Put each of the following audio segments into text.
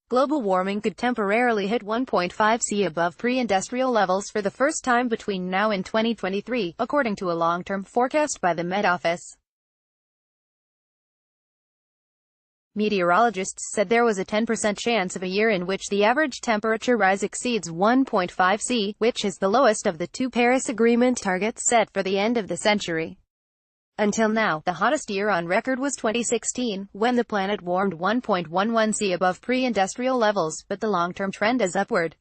Global warming could temporarily hit 1.5 C above pre-industrial levels for the first time between now and 2023, according to a long-term forecast by the Met Office. Meteorologists said there was a 10% chance of a year in which the average temperature rise exceeds 1.5 C, which is the lowest of the two Paris Agreement targets set for the end of the century. Until now, the hottest year on record was 2016, when the planet warmed 1.11 C above pre-industrial levels, but the long-term trend is upward.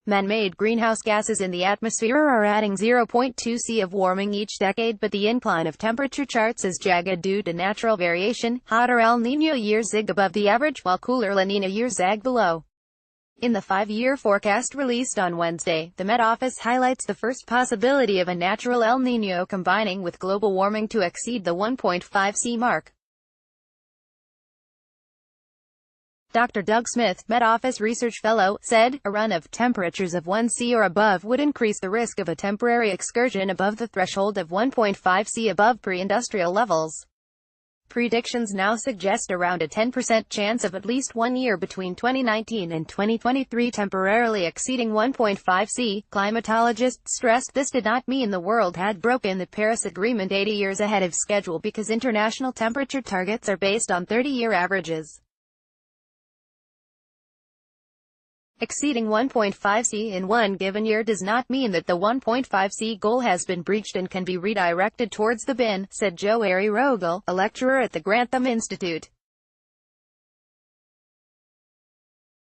Man-made greenhouse gases in the atmosphere are adding 0.2 C of warming each decade, but the incline of temperature charts is jagged due to natural variation. Hotter El Niño years zig above the average, while cooler La Niña years zag below. In the 5-year forecast released on Wednesday, the Met Office highlights the first possibility of a natural El Niño combining with global warming to exceed the 1.5 C mark. Dr. Doug Smith, Met Office Research Fellow, said, a run of temperatures of 1 C or above would increase the risk of a temporary excursion above the threshold of 1.5 C above pre-industrial levels. Predictions now suggest around a 10% chance of at least 1 year between 2019 and 2023 temporarily exceeding 1.5 C. Climatologists stressed this did not mean the world had broken the Paris Agreement 80 years ahead of schedule, because international temperature targets are based on 30-year averages. Exceeding 1.5 C in one given year does not mean that the 1.5 C goal has been breached and can be redirected towards the bin, said Joeri Rogel, a lecturer at the Grantham Institute.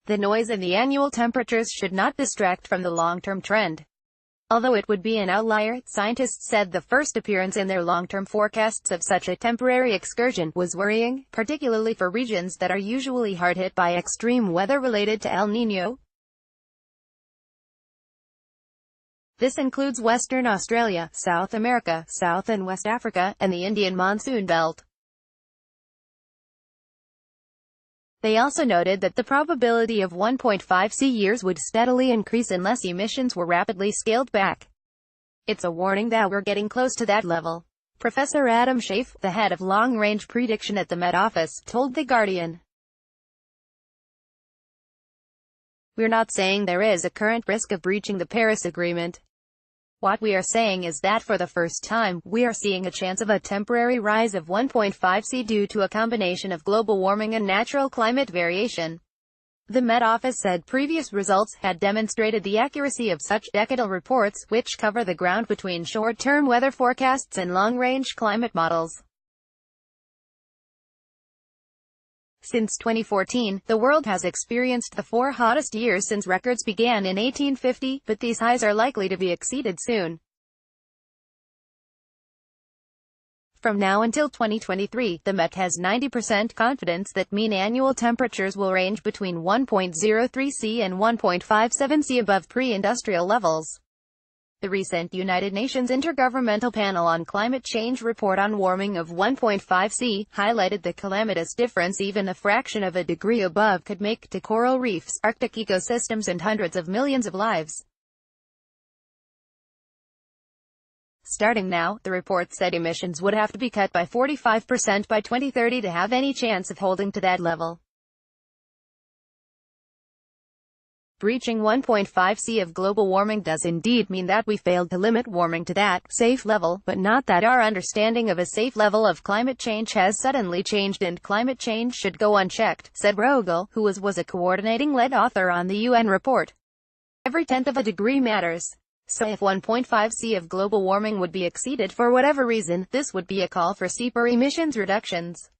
The noise in the annual temperatures should not distract from the long-term trend. Although it would be an outlier, scientists said the first appearance in their long-term forecasts of such a temporary excursion was worrying, particularly for regions that are usually hard hit by extreme weather related to El Niño. This includes Western Australia, South America, South and West Africa, and the Indian monsoon belt. They also noted that the probability of 1.5 C years would steadily increase unless emissions were rapidly scaled back. It's a warning that we're getting close to that level. Professor Adam Schaaf, the head of long-range prediction at the Met Office, told The Guardian. We're not saying there is a current risk of breaching the Paris Agreement. What we are saying is that for the first time, we are seeing a chance of a temporary rise of 1.5 C due to a combination of global warming and natural climate variation. The Met Office said previous results had demonstrated the accuracy of such decadal reports, which cover the ground between short-term weather forecasts and long-range climate models. Since 2014, the world has experienced the 4 hottest years since records began in 1850, but these highs are likely to be exceeded soon. From now until 2023, the Met has 90% confidence that mean annual temperatures will range between 1.03 C and 1.57 C above pre-industrial levels. The recent United Nations Intergovernmental Panel on Climate Change report on warming of 1.5 C highlighted the calamitous difference even a fraction of a degree above could make to coral reefs, Arctic ecosystems and hundreds of millions of lives. Starting now, the report said emissions would have to be cut by 45% by 2030 to have any chance of holding to that level. Breaching 1.5 C of global warming does indeed mean that we failed to limit warming to that safe level, but not that our understanding of a safe level of climate change has suddenly changed and climate change should go unchecked, said Rogel, who was a coordinating lead author on the UN report. Every tenth of a degree matters. So if 1.5 C of global warming would be exceeded for whatever reason, this would be a call for steeper emissions reductions.